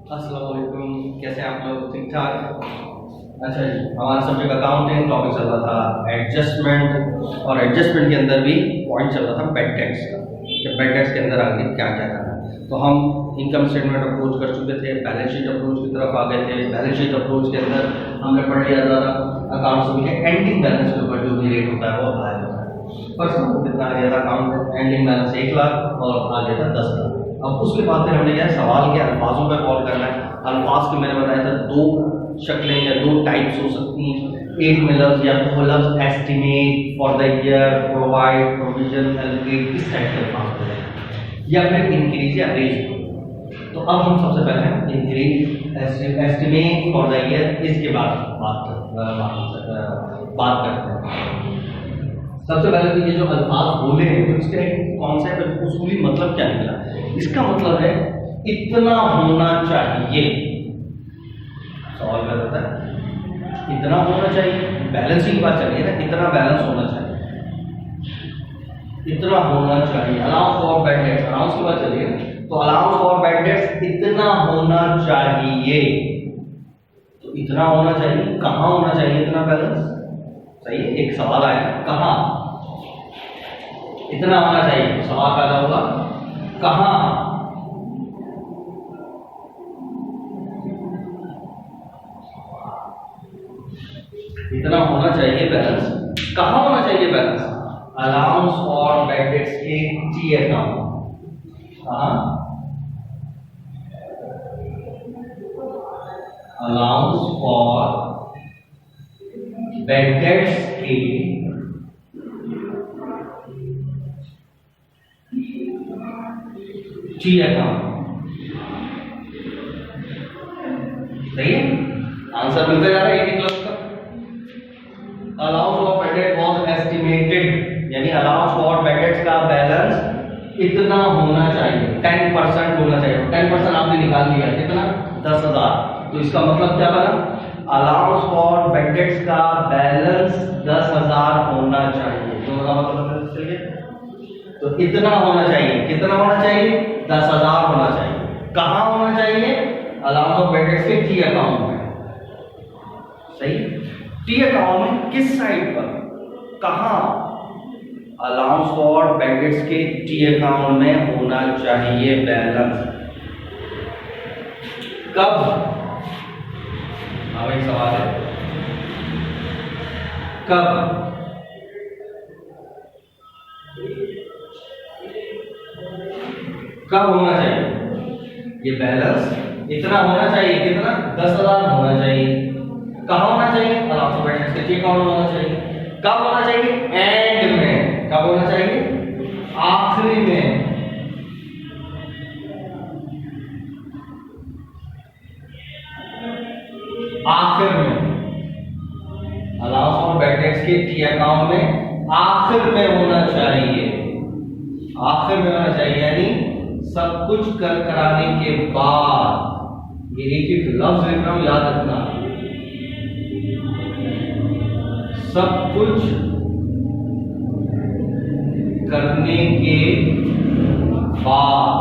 अस्सलाम वालेकुम, कैसे हैं आप लोग? ठीक ठाक? अच्छा जी, हमारा सब्जेक्ट अकाउंटिंग टॉपिक चल रहा था एडजस्टमेंट, और एडजस्टमेंट के अंदर भी पॉइंट चल रहा था बैड टैक्स का कि बैड टैक्स के अंदर आगे क्या क्या करना है। तो हम इनकम स्टेटमेंट अप्रोच कर चुके थे, बैलेंस शीट अप्रोच की तरफ आ गए थे। बैलेंस शीट अप्रोच के अंदर हमने पढ़ लिया था अकाउंट्स में एंडिंग बैलेंस के ऊपर जो भी रेट होता है वो अप्लाई होता है। फर्स्ट हमको कितना आ गया था अकाउंट एंडिंग बैलेंस 1 लाख और आ गया था 10 लाख। अब उसके बाद फिर हमने क्या सवाल के अल्फाजों पर कॉल करना है। अल्फाज के मैंने बताया था दो शक्लें या दो टाइप्स हो सकती हैं। एक में लफ्ज या तो लफ्ज estimate, for the year, provide, provision, allocate, इस टाइप के अल्फाज होते हैं, या फिर इंक्रीज या रेज। तो अब हम सबसे पहले increase, estimate, for the year, इसके बाद बात करते हैं। सबसे पहले तो ये जो अल्फाज बोले हैं तो इसका एक कॉन्सेप्ट उसूली मतलब क्या निकला। इसका मतलब है इतना होना चाहिए। सवाल क्या होता है, इतना होना चाहिए। बैलेंस की बात चलिए ना, इतना बैलेंस होना चाहिए, इतना होना चाहिए। Allowance for bad debts, allowance की बात चलिए तो अलाउंस फॉर बैड डेट्स इतना होना चाहिए। तो इतना होना चाहिए, कहाँ होना चाहिए इतना बैलेंस? सही है, एक सवाल आया कहाँ इतना होना चाहिए, सवाल पैदा होगा कहाँ। इतना होना चाहिए बैलेंस, कहाँ होना चाहिए balance? Allowance for bad debts के टी अकाउंट। कहाँ? अलाउंस फॉर बैड डेट्स के टी अकाउंट। सही है, आंसर मिलता जा रहा है एक क्लास का। Allowance for bad debt was estimated, यानी अलाउंस फॉर बैड डेट्स का बैलेंस इतना होना चाहिए, 10% होना चाहिए। 10% आपने निकाल लिया, कितना? 10,000। तो इसका मतलब क्या बना? अलाउंस फॉर बैड डेट्स का बैलेंस 10,000 होना चाहिए। तो मतलब चलिए, तो इतना होना चाहिए, कितना होना चाहिए? 10,000 होना चाहिए। कहाँ होना चाहिए? अलाउंस ऑफ बैड डेट्स के टी अकाउंट में। सही, टी अकाउंट में किस साइड पर, कहाँ? अलाउंस फॉर बैड डेट्स के टी अकाउंट में होना चाहिए बैलेंस। कब? अब एक सवाल है, कब? कब होना चाहिए ये बैलेंस? इतना होना चाहिए, कितना? 10,000 होना चाहिए। कहाँ होना चाहिए? अलाउंस ऑफ बैड डेट्स के टी अकाउंट में होना चाहिए। कब होना चाहिए? एंड में। कब होना चाहिए? आखिरी में। आखिर में। अलाउंस फॉर बैड डेट्स के टी अकाउंट में आखिर में होना चाहिए। आखिर में होना चाहिए, यानी सब कुछ कर कराने के बाद। ये एक एक लफ्ज लिख रहा हूं, याद रखना। सब कुछ करने के बाद,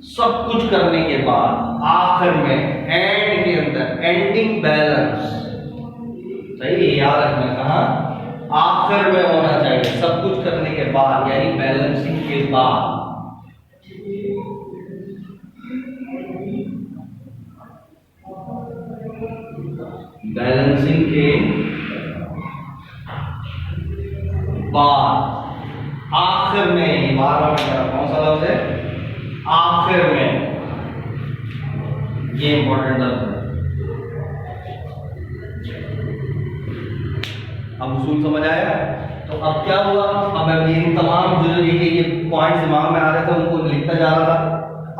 सब कुछ करने के बाद आखिर में, एंड के अंदर, एंडिंग बैलेंस। सही है, याद रखना। कहाँ? आखिर में होना चाहिए, सब कुछ करने के बाद, यानी बैलेंसिंग के बाद। बैलेंसिंग के बाद, आखिर में। ये बार बार कह रहा, कौन सा लफ्ज है? आखिर में। ये इंपॉर्टेंट लफ्ज है। अब उसूल समझ आया? तो अब क्या हुआ? अब मैं ये तमाम जो ये पॉइंट्स दिमाग में आ रहे थे उनको लिखता जा रहा था।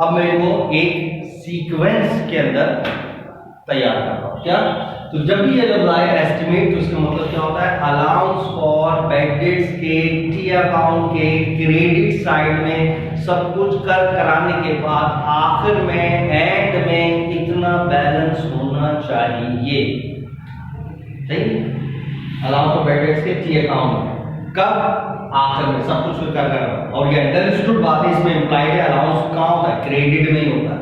अब मैं इनको एक सीक्वेंस के अंदर तैयार कर रहा हूं। क्या? तो जब भी ये लफ्ज आए एस्टिमेट, तो इसका मतलब क्या होता है? अलाउंस फॉर बैड डेट्स के टी अकाउंट के क्रेडिट साइड में सब कुछ कर कराने के बाद आखिर में, एंड में इतना बैलेंस होना चाहिए। सही? अलाउंस फॉर बैड डेट्स के टी अकाउंट में कब? आखिर में सब कुछ कर कर, और ये अंडरस्टूड बात है, इसमें इम्प्लाइड है। अलाउंस कहाँ होता है? क्रेडिट में ही होता है,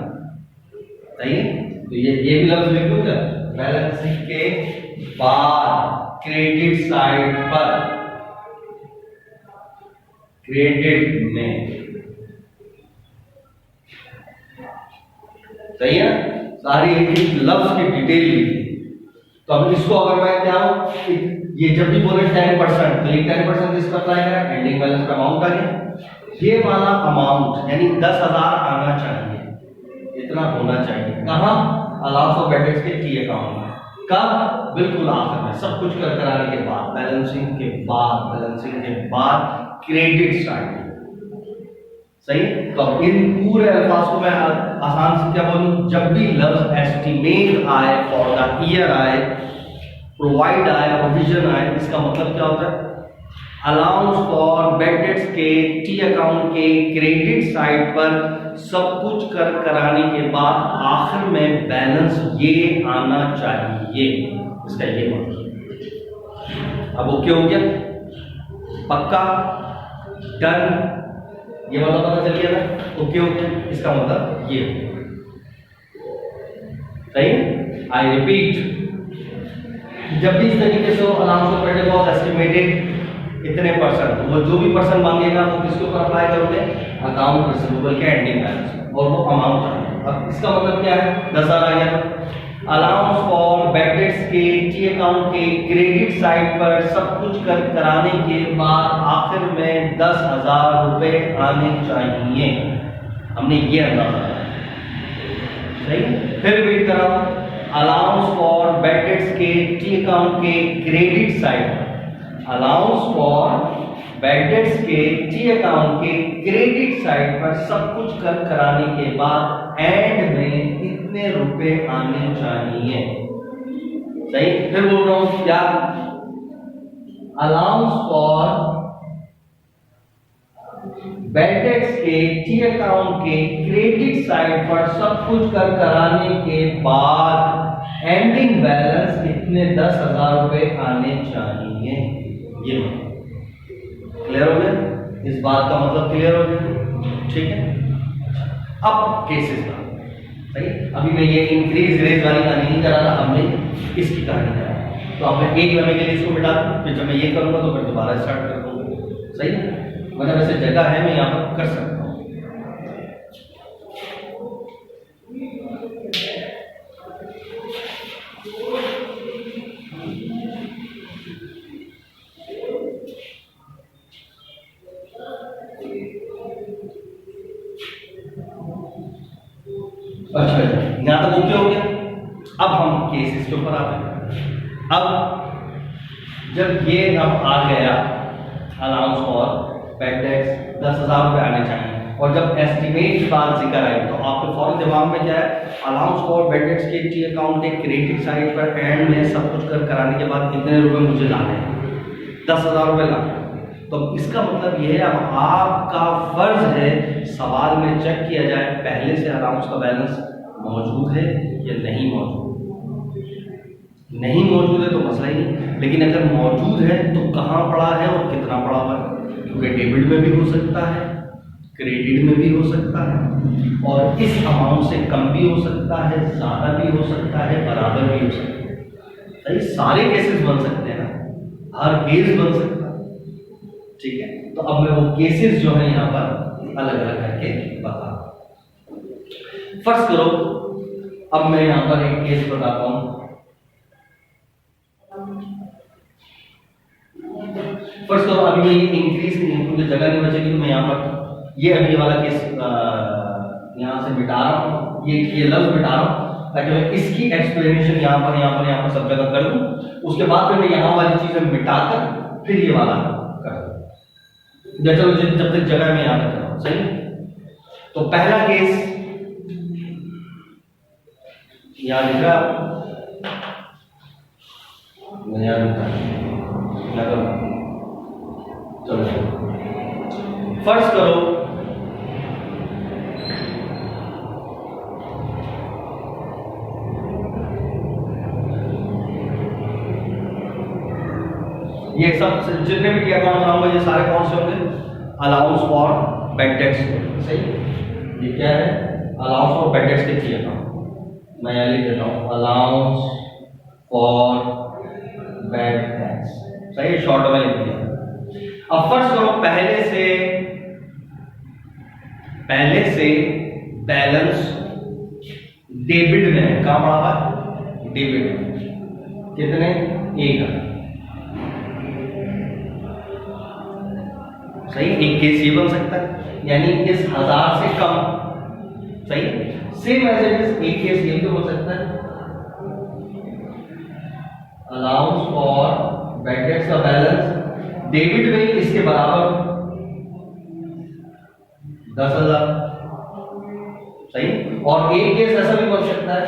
सही है। तो ये भी लफ्ज लिख दूं क्या? बैलेंसिंग के बाद क्रेडिट साइड पर, क्रेडिट में, सही है। सारी एक लफ्ज की डिटेल लिखी। तो अब इसको अगर मैं क्या हूं, ये जब भी बोले 10%, तो ये 10% इसका अप्लाई करा, एंडिंग बैलेंस का अमाउंट आ गया। ये वाला अमाउंट यानी 10,000 आना चाहिए, इतना होना चाहिए। कहां? अलाउंस ऑफ बैड डेट्स के टी अकाउंट में। कब? बिल्कुल आखिर में, सब कुछ कर कराने के बाद, बैलेंसिंग के बाद, बैलेंसिंग के बाद क्रेडिट साइड, सही। तो इन पूरे अल्फाज को मैं आसान से क्या बोलूं? जब भी लफ्ज एस्टिमेट आए, फॉर द ईयर आए, प्रोवाइड आए, प्रोविजन आए, इसका मतलब क्या होता है? अलाउंस फॉर बैड डेट्स के टी अकाउंट के क्रेडिट साइड पर सब कुछ कर कराने के बाद आखिर में बैलेंस ये आना चाहिए, इसका ये मतलब। अब ओके हो गया, पक्का, डन, ये वाला पता चल गया ना? ओके हो गया, इसका मतलब ये, सही। आई रिपीट, जब भी इस तरीके से allowance of bad debt estimated इतने परसेंट, वो जो भी परसेंट मांगेगा वो किसके ऊपर अप्लाई करोगे? अकाउंट रिसीवेबल के एंडिंग बैलेंस, और वो अमाउंट है। अब इसका मतलब क्या है? 10,000 आ गया। अलाउंस फॉर बैड डेट्स के टी अकाउंट के क्रेडिट साइड पर सब कुछ कर कराने के बाद आखिर में 10,000 रुपए आने चाहिए। हमने ये अंदाजा लगाया, सही। फिर रिपीट कराओ, अलाउंस फॉर बैड डेट्स के टी अकाउंट के credit side, allowance for bad debts के टी अकाउंट के क्रेडिट साइड पर सब कुछ कर कराने के बाद एंड में इतने रुपए आने चाहिए, सही। फिर बोल रहा हूं क्या? अलाउंस फॉर बैड डेट्स के टी अकाउंट के क्रेडिट साइड पर सब कुछ कर कराने के बाद एंडिंग बैलेंस इतने 10,000 रुपए आने चाहिए। ये क्लियर हो गया? इस बात का मतलब क्लियर हो गया, ठीक है। अब केसेस का, सही। अभी मैं ये इंक्रीज रेज वाली कहानी नहीं करा रहा, हमने इसकी कहानी करा। तो अब मैं एक लम्हे के लिए इसको मिटा दूं, फिर जब मैं ये करूंगा तो फिर दोबारा स्टार्ट कर दूंगा, सही है। मतलब वैसे जगह है, मैं यहाँ पर कर सकता हूँ। अच्छा, यहाँ तक ओके हो गया। अब हम केसेस के ऊपर आते हैं। अब जब ये अब आ गया अलाउंस फॉर बैड डेट्स 10,000 रुपये आने चाहिए, और जब एस्टिमेट की बात जिक्र आई तो आपके फौरन दिमाग में क्या है? अलाउंस फॉर बैड डेट्स के टी अकाउंट के क्रेडिट साइड पर एंड में सब कुछ कर कराने के बाद कितने रुपए मुझे लाने हैं? 10,000 रुपये लाने। तो इसका मतलब ये है, अब आपका फर्ज है सवाल में चेक किया जाए पहले से अलाउंस का बैलेंस मौजूद है या नहीं मौजूद। नहीं मौजूद है तो मसला ही नहीं, लेकिन अगर मौजूद है तो कहाँ पड़ा है और कितना पड़ा हुआ है, क्योंकि डेबिट में भी हो सकता है, क्रेडिट में भी हो सकता है, और इस अमाउंट से कम भी हो सकता है, ज़्यादा भी हो सकता है, बराबर भी हो सकता है। सही, सारे केसेस बन सकते हैं ना, हर केस बन सकता है, ठीक है। तो अब मैं वो केसेस जो है यहाँ पर अलग अलग करके बता। फर्स्ट करो, अब मैं यहाँ पर एक केस बताता हूँ। फर्स्ट करो, अभी मैं ये इंक्रीज क्योंकि जगह नहीं बचेगी तो मैं यहाँ पर ये अभी वाला केस यहाँ से मिटा रहा हूँ, ये लफ्ज मिटा रहा हूँ ताकि मैं इसकी एक्सप्लेनेशन यहाँ पर सब जगह कर दूँ। उसके बाद फिर मैं यहाँ वाली चीजें मिटाकर फिर ये वाला कर दूँ। चलो जब तक जगह में याद रख रहा हूँ, सही। तो पहला केस यहाँ लिख रहा चलो फर्ज करो ये सब जितने भी टी अकाउंट बनाऊंगा ये सारे कौन से होंगे? Allowance for bad debts. सही, ये क्या है? अलाउंस फॉर बैड डेट्स के टी अकाउंट। मैं यहाँ लिख देता हूँ अलाउंस फॉर बैड डेट्स। सही, शॉर्ट में लिख दिया। अब फर्स्ट करो पहले से बैलेंस डेबिट में है। कहां पड़ा हुआ है? डेबिट में। कितने? 1,000। सही, एक केस ये बन सकता है, यानी इस 1000 से कम। सही, सेम एज इट इज एक केस ये भी हो सकता है, अलाउंस फॉर बैड डेट्स का बैलेंस डेबिट में इसके बराबर 10,000। सही, और एक केस ऐसा भी बन सकता है,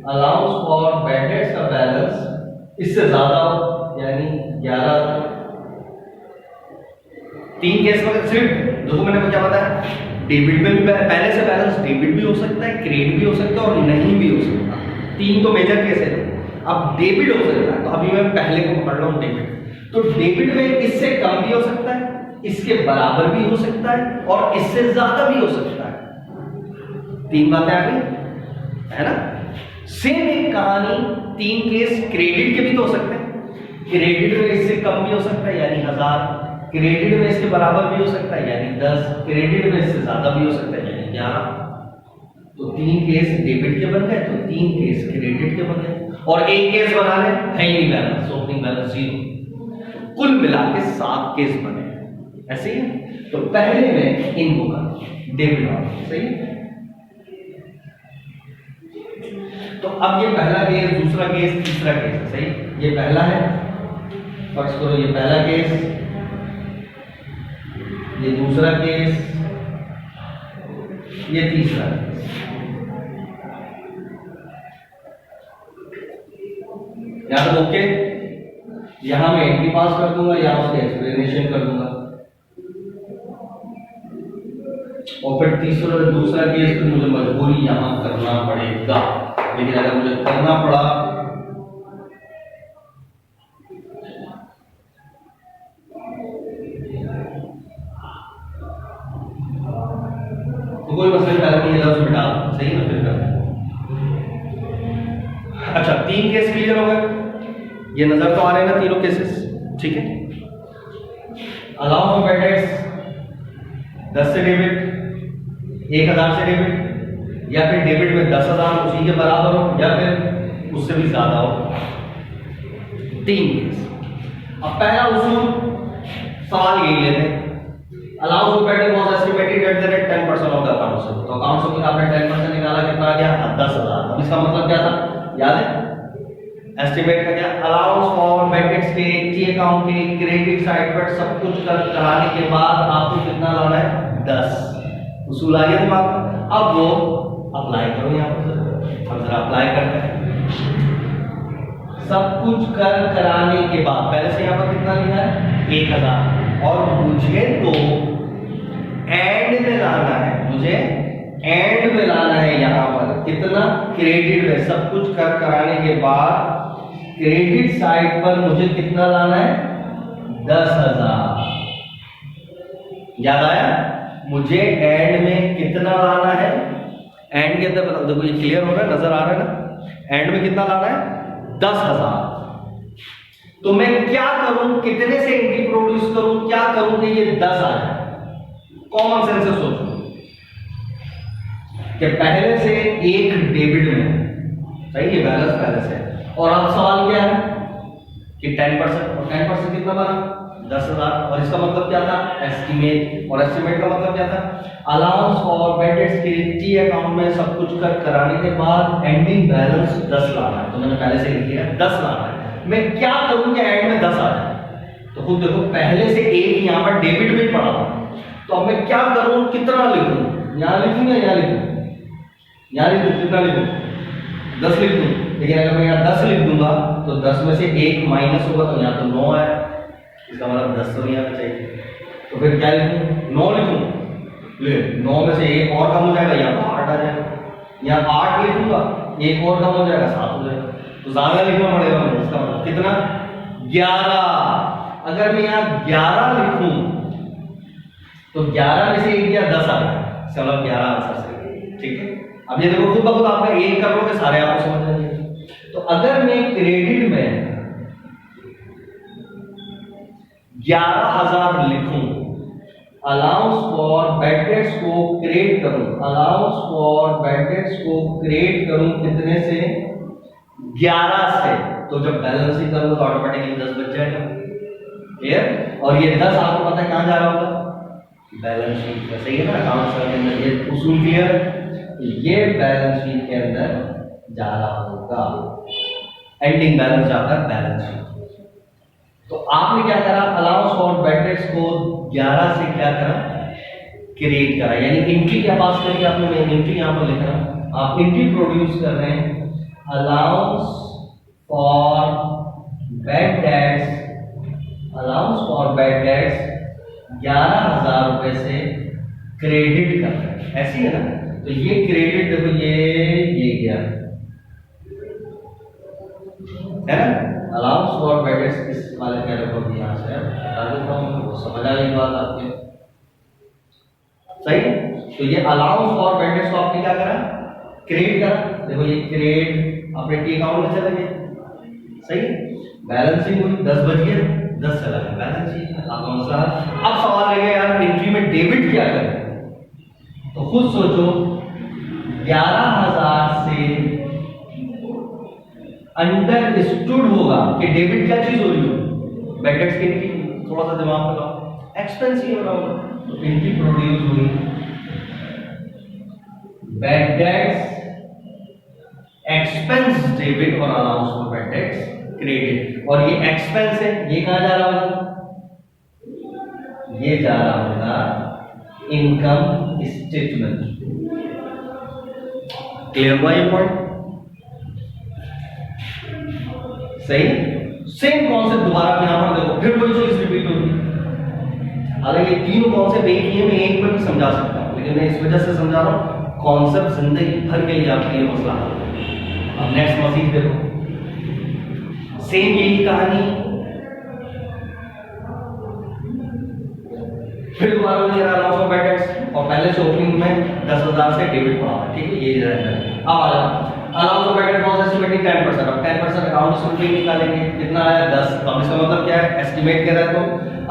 अलाउंस फॉर बैड डेट्स का बैलेंस इससे ज्यादा हो, यानी 11,000। 3 केस में सिर्फ देखो मैंने क्या बताया, डेबिट में भी पहले से बैलेंस डेबिट भी हो सकता है, क्रेडिट भी हो सकता है और नहीं भी हो सकता। 3 तो मेजर केस है। अब डेबिट हो सकता है, तो अभी मैं पहले को पकड़ रहा हूं डेबिट। तो डेबिट में इससे कम भी हो सकता है, इसके बराबर भी हो सकता है और इससे ज्यादा भी हो सकता है। 3 बातें आ गई है ना। सेम एक कहानी 3 केस क्रेडिट के भी तो हो सकते हैं। क्रेडिट में इससे कम भी हो सकता है यानी 1000, क्रेडिट में इसके बराबर भी हो सकता है यानी 10, क्रेडिट में इससे ज्यादा भी हो सकता है यानी 11। तो 3 केस डेबिट के बन गए, तो 3 केस क्रेडिट के बन गए और एक केस बना ले है ही नहीं बैलेंस, ओपनिंग बैलेंस 0। कुल मिला के 7 केस बने। ऐसे ही तो पहले में इनको कर डेबिट वाला। सही, तो अब ये पहला केस, दूसरा केस, तीसरा केस है। सही, ये पहला है, फर्स्ट करो ये पहला केस, ये दूसरा केस, ये तीसरा केस। यहां तक ओके। यहां मैं एंट्री पास कर दूंगा, यहां उसकी एक्सप्लेनेशन कर दूंगा और फिर तीसरा दूसरा केस तो मुझे मजबूरी यहां करना पड़ेगा, लेकिन अगर मुझे करना पड़ा तो कोई मसला नहीं, ये लफ्ज मिटा। सही ना, फिर कर। अच्छा, 3 केस क्लियर हो गए, ये नजर तो आ रहे हैं ना तीनों केसेस। ठीक है, अलाउ फॉर बैड डेट्स 10 से डेबिट, 1,000 से डेबिट, या फिर डेबिट में 10,000 उसी के बराबर हो या फिर उससे भी ज्यादा हो। 3 केस। अब पहला उसूल सवाल यही लेते हैं, allow for bad debt was estimated at the rate 10% of the account. तो अकाउंट से आपने 10% निकाला, कितना आ गया? 10,000। अब इसका मतलब क्या था, याद है? एस्टिमेट का क्या? अलाउंस फॉर बैड डेट्स के टी अकाउंट के क्रेडिट साइड पर सब कुछ कराने के बाद आपको कितना लाना है? 10। उसूल आ गया दिमाग में। अब वो अप्लाई करो यहाँ पर, हम जरा अप्लाई करते हैं। सब कुछ कराने के बाद पहले से यहाँ पर कितना लिखा है? 1,000। और मुझे तो एंड में लाना है, मुझे एंड में लाना है यहाँ पर कितना? क्रेडिट में सब कुछ कराने के बाद क्रेडिट साइड पर मुझे कितना लाना है? 10,000। याद आया? मुझे एंड में कितना लाना है? एंड के अंदर देखो ये क्लियर हो रहा है, नजर आ रहा है ना? एंड में कितना लाना है? 10,000। तो मैं क्या करूं, कितने से एंट्री प्रोड्यूस करूं, क्या करूं कि ये 10 आ जाए? कॉमन सेंस से सोचो कि पहले से एक डेबिट में, सही है, बैलेंस पहले से, और अब सवाल क्या है कि 10%, और 10% कितना बना? 10,000। और इसका मतलब क्या था? एस्टिमेट। और एस्टिमेट का मतलब क्या था? अलाउंस फॉर बैड डेट्स के टी अकाउंट में सब कुछ कराने के बाद एंडिंग बैलेंस 10 लाना है। तो मैंने पहले से लिख दिया 10 लाना है। मैं क्या करूं कि एंड में 10 आ जाए? तो खुद देखो पहले से एक यहां पर डेबिट में पड़ा था, तो अब मैं क्या करूं, कितना लिखूं? यहां लिखूं या यहां लिखूं? यहां लिखूं, कितना लिखूं? 10 लिख दूं। लेकिन अगर मैं यहाँ 10 लिख दूंगा तो 10 में से 1 माइनस होगा तो यहाँ तो 9 है, इसका मतलब 10 तो नहीं आना चाहिए। तो फिर क्या लिखूं? 9 लिखूं। ले 9 में से 1 और कम हो जाएगा, यहाँ तो 8 आ जाएगा। यहाँ 8 लिखूंगा, 1 और कम हो जाएगा, 7 हो जाएगा। तो ज्यादा लिखना पड़ेगा मुझे, इसका मतलब कितना 11। अगर मैं यहाँ 11 लिखूं तो 11 में से 1 या 10 आ गया, चलो 11 आंसर सही, ठीक है। अब ये देखो खुद ब खुद आपका एक कर लोगे सारे आपको समझ जाएंगे। तो अगर मैं क्रेडिट में 11,000 लिखूं, अलाउंस फॉर बैड डेट्स को क्रिएट करूं, अलाउंस फॉर बैड डेट्स को क्रिएट करूं कितने से 11 से, तो जब बैलेंसिंग करूंगा तो ऑटोमेटिकली 10 बच जाएगा, क्लियर। और ये 10 आपको पता है कहां जा रहा होगा, बैलेंस शीट में, सही है ना, अकाउंट्स के अंदर, ये उसूल क्लियर। ये बैलेंस शीट के अंदर जा रहा होगा, एंडिंग बैलेंस जाता है बैलेंस शीट। तो आपने क्या करा, अलाउंस फॉर बैड डेट्स को 11 से क्या करा, क्रिएट करा, यानी एंट्री क्या पास करी आपने, मैं एंट्री यहां पर लिख रहा हूं, आप एंट्री प्रोड्यूस कर रहे हैं, allowance for bad debts, allowance for bad debts 11,000 रुपए से क्रेडिट कर रहे हैं, ऐसी है ना। तो ये क्रेडिट देखो ये गया है ना, अलाउंस फॉर बैड डेट्स इस वाले क्या रखोगे यहाँ से बता देता हूँ, तो समझ आ गई बात आपके, सही। तो ये अलाउंस फॉर बैड डेट्स को आपने क्या करा, क्रिएट करा, देखो ये क्रिएट अपने टी अकाउंट में चले गए, सही। बैलेंसिंग हुई, 10 बज गए, 10 चला गया बैलेंस शीट में, आपका मसला। अब सवाल रहेगा यार एंट्री में डेबिट क्या करें, तो खुद सोचो 11,000 से अंडरस्टूड होगा कि डेबिट क्या चीज हो रही हो, बैड डेट्स की एंट्री, थोड़ा सा दिमाग लगाओ, एक्सपेंस ही हो रहा होगा, तो एंट्री प्रोड्यूस हुई बैड डेट्स एक्सपेंस डेबिट और allowance for bad debts credit, और ये एक्सपेंस है, ये कहां जा रहा होगा, ये जा रहा होगा इनकम स्टेटमेंट, क्लियर हुआ ये पॉइंट, सही। सेम कॉन्सेप्ट दोबारा यहां पर देखो, फिर वही चीज रिपीट होगी। हालांकि तीनों कॉन्सेप्ट एक ही है, मैं एक में भी समझा सकता हूं, लेकिन मैं इस वजह से समझा रहा हूं कॉन्सेप्ट जिंदगी भर के लिए आपके लिए मसला हल है। अब नेक्स्ट मजीद देखो, सेम यही कहानी, फिर दोबारा मुझे अलाउंस फॉर बैड डेट्स, और पहले से ओपनिंग में 10,000 से डेबिट पड़ा, ठीक है, ये रहता है। अब आ जाओ allowance for bad debt cost estimating 10%, अब 10% अकाउंट से निकालेंगे, कितना आया 10, तो इसका मतलब क्या है, एस्टिमेट कर रहा है, तो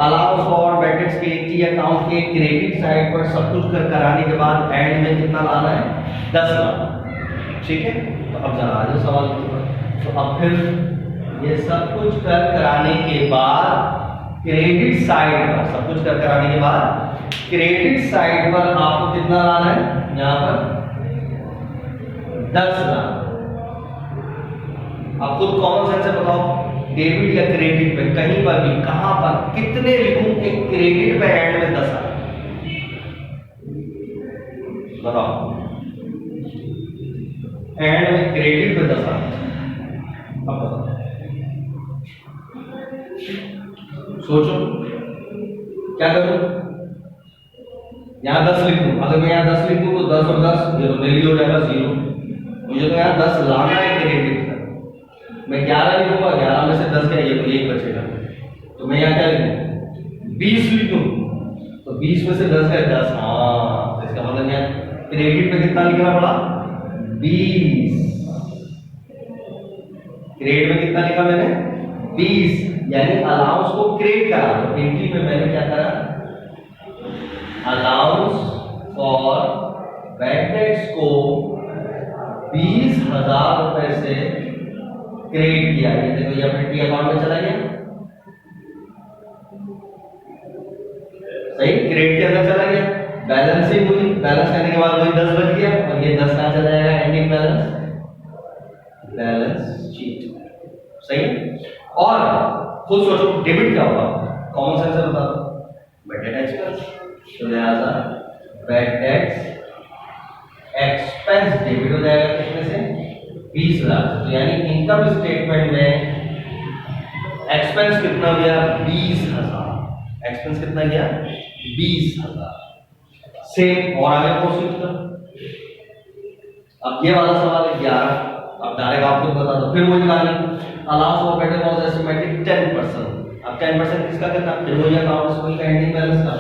अलाउंस फॉर बैड डेट्स के टी अकाउंट के क्रेडिट साइड पर सब कुछ कराने के बाद एंड में कितना लाना है, 10 लाना, ठीक है। तो अब जरा आ जाओ सवाल के, तो अब फिर ये सब कुछ कराने के बाद क्रेडिट साइड पर, सब कुछ कराने के बाद क्रेडिट साइड पर आपको कितना लाना है, यहां पर 10 लाना। आप खुद कॉमन सेंस से बताओ, डेबिट या क्रेडिट पे कहीं पर भी कहां पर कितने लिखूं कि क्रेडिट पे एंड में 10 आए, बताओ, एंड में क्रेडिट पे 10 आए, अब बताओ, सोचो क्या करूं, यहां 10 लिखूं, अगर मैं यहां 10 लिखूं तो 10 और 10 ये तो नहीं हो जाएगा 0, मुझे तो यहां 10 लाना है क्रेडिट का, मैं 11 लिखूंगा, 11 में से 10 गया, ये तो 1 बचेगा, तो मैं यहां क्या लिखूं, 20 लिखूं, तो 20 में से 10 गया 10, हाँ, तो इसका मतलब यहां क्रेडिट पे कितना लिखना पड़ा, 20, क्रेडिट में कितना लिखा मैंने, 20, यानी अलाउंस को क्रिएट करा, तो एंट्री में मैंने क्या करा, अलाउंस फॉर बैड डेट्स को 20,000 रुपए से क्रिएट किया, ये देखो ये अपने टी अकाउंट में चला गया, सही, क्रिएट के अंदर चला गया, बैलेंसिंग हुई, बैलेंस करने के बाद वही 10 बच गया, और ये 10 कहां चला जाएगा, एंडिंग बैलेंस, बैलेंस शीट, सही। और खुद सोचो डेबिट क्या होगा, कॉमन सेंस से बता दो, बैड डेट एक्सपेंस, तो लिहाजा बैड डेट्स एक्सपेंस डेबिट हो जाएगा कितने से, 20,000, तो यानी इनकम स्टेटमेंट में एक्सपेंस कितना गया, 20,000, एक्सपेंस कितना गया, 20,000, सेम। और आगे प्रोसीड कर, अब ये वाला सवाल है 11, अब डायरेक्ट आपको बता दो, फिर वही कहानी, allowance for better cause estimated 10%। अब 10% किसका कितना, फिर वही अकाउंट स्कूल का एंडिंग बैलेंस का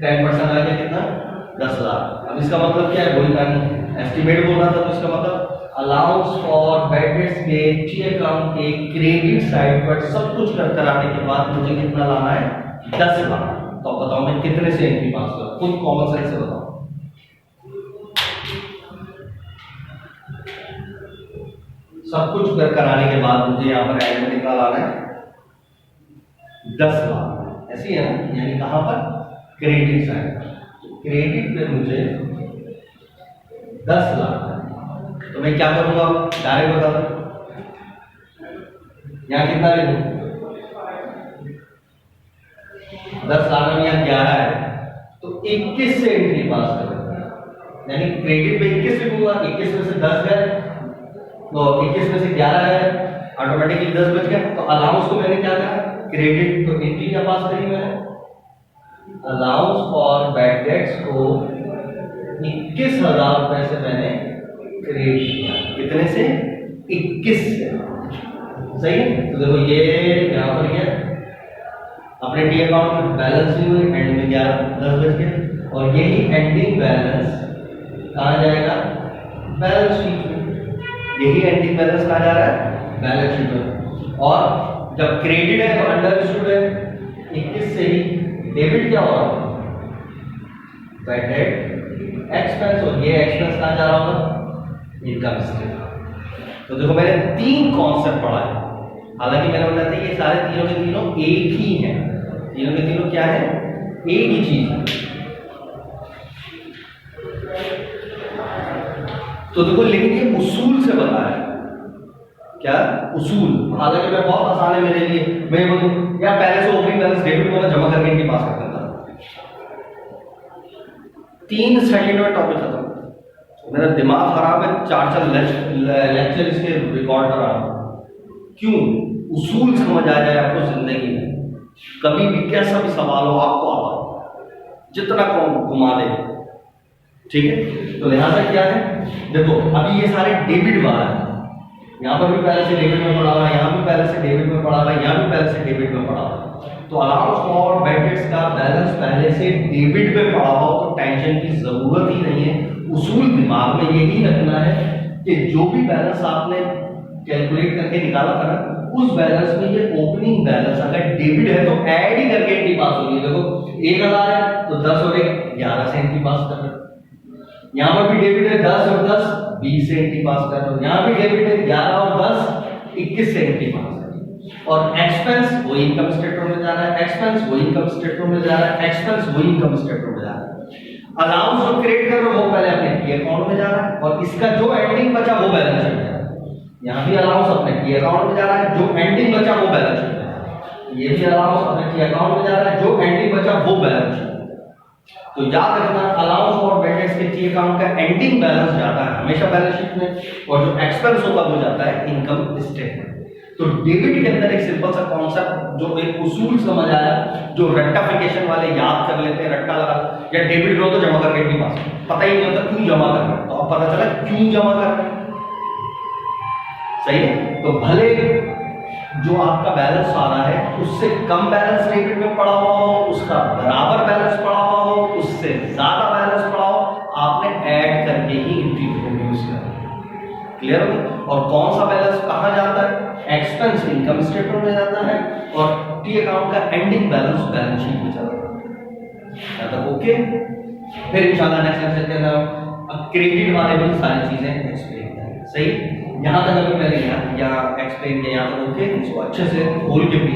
10% आ गया कितना, 10 लाख। अब इसका मतलब क्या है, वही कहानी, एस्टिमेट बोल रहा था तो इसका मतलब अलाउंस फॉर बैड डेट्स के टी अकाउंट के क्रेडिट साइड पर सब कुछ कर कराने के बाद मुझे कितना लाना है, 10 लाख। तो बताओ मैं कितने से एंट्री पास करूं, खुद कॉमन सेंस से बताओ। सब कुछ कर कराने के बाद मुझे यहाँ पर एंड में कितना लाना है, 10 लाख। ऐसी है ना, यानी कहां पर, क्रेडिट साइड, क्रेडिट पे मुझे 10 लाख। तो मैं क्या करूंगा, डायरेक्ट बता दो, यहाँ कितना लिखूं, 10 लाख में यहाँ 11 है, तो 21 से एंट्री पास करूंगा, यानी क्रेडिट पे 21 लिखूंगा, 21 में से 10 गए, तो 21 में से 11 है, ऑटोमेटिकली 10 बच गया। तो अलाउंस को मैंने क्या करा, क्रेडिट, तो एंट्री क्या पास करी मैंने, अलाउंस फॉर बैड डेट्स को 21,000 रुपए से मैंने क्रेडिट किया, कितने से, 21 से, सही है। तो देखो ये यहाँ पर क्या, अपने टी अकाउंट में बैलेंस नहीं हुई, एंड में 11 10 बच गए, और यही एंडिंग बैलेंस कहाँ जाएगा, बैलेंस शीट में। यही एंडिंग बैलेंस कहाँ जा रहा है, बैलेंस शीट में। और जब क्रेडिट है तो अंडरस्टूड है, 21 से ही डेबिट क्या हो रहा है, बैड डेट एक्सपेंस, और ये एक्सपेंस कहाँ जा रहा होगा, इनकम स्टेटमेंट। तो देखो मैंने 3 कॉन्सेप्ट पढ़ा है, हालांकि मैंने बताया था ये सारे तीनों के तीनों एक ही हैं, तीनों के तीनों क्या है, एक ही चीज है। तो देखो लेकिन ये उसूल से बताया, क्या उसूल, हालांकि मैं बहुत आसान है मेरे लिए, मैं बोलूं या पहले से ओपनिंग बैलेंस डेबिट को जमा करके इनके पास कर देता, 3 सेकंड में टॉपिक खत्म। मेरा दिमाग खराब है, 4 लेक्चर इसके रिकॉर्ड कर रहा हूं। क्यों, उसूल समझ आ जाए आपको जिंदगी में, कभी भी कैसा भी सवाल हो आपको आता, जितना घुमा दे, ठीक है। तो लिहाजा क्या है, देखो अभी ये सारे डेबिट वाला है, यहाँ पर भी पहले से डेबिट में पड़ा हुआ है, यहाँ भी पहले से डेबिट में पड़ा हुआ है, यहाँ भी पहले से डेबिट में पड़ा हुआ है। तो अलाउंस फॉर बैड डेट्स का बैलेंस पहले से डेबिट में पड़ा हो तो टेंशन की जरूरत ही नहीं है। उसूल दिमाग में यही रखना है कि जो भी बैलेंस आपने कैलकुलेट करके निकाला था ना, उस बैलेंस में ये ओपनिंग बैलेंस अगर डेबिट है तो ऐड ही करके एंट्री पास होगी। देखो 1000 है तो 10 और 1 11 से एंट्री पास कर रहे हो, यहाँ पर भी डेबिट है 10 और 10 20 से एंट्री पास कर रहे हो, यहाँ भी डेबिट है 11 और 10 21 से एंट्री पास कर रहे हो। और एक्सपेंस वही इनकम स्टेटमेंट में जा रहा है, एक्सपेंस वही इनकम स्टेटमेंट में जा रहा है, एक्सपेंस वही इनकम स्टेटमेंट में जा रहा है। अलाउंस जो क्रिएट कर रहे हो वो पहले अपने टी अकाउंट में जा रहा है, और इसका जो एंडिंग बचा वो बैलेंस शीट में जा रहा है। यहाँ भी अलाउंस अपने टी अकाउंट में जा रहा है, जो एंडिंग बचा वो बैलेंस शीट में जा रहा है। ये भी अलाउंस अपने टी अकाउंट में जा रहा है, जो एंडिंग बचा वो बैलेंस शीट। तो याद रखना अलाउंस फॉर बैड डेट्स के टी अकाउंट का एंडिंग बैलेंस जाता है हमेशा बैलेंस शीट में, और जो एक्सपेंस होगा वो जाता है इनकम स्टेटमेंट। तो डेबिट के अंदर एक सिंपल सा कॉन्सेप्ट जो एक उसूल समझ आया, जो रट्टाफिकेशन वाले याद कर लेते हैं, रट्टा लगा या डेबिट लो तो जमा करके नहीं पास, पता ही नहीं होता क्यों जमा करना, तो अब पता चला क्यों जमा करना, सही है। तो भले जो आपका बैलेंस आ रहा है उससे कम बैलेंस डेबिट में पड़ा हुआ हो, उसका बराबर बैलेंस पड़ा हुआ हो, उससे ज्यादा बैलेंस पड़ा हो, आपने ऐड करके ही एंट्री यूज करना। क्लियर हो गया। और कौन सा बैलेंस कहां जाता है, एक्सपेंस इनकम स्टेटमेंट में जाता है, और टी अकाउंट का एंडिंग बैलेंस बैलेंस शीट में जाता है। तब ओके, फिर इंशाल्लाह नेक्स्ट लेक्चर के अंदर अब क्रेडिट वाले भी सारी चीजें एक्सप्लेन करेंगे। सही, यहाँ तक अगर मैंने यहाँ एक्सप्लेन किया, यहाँ तक ओके, इसको अच्छे से खोल के भी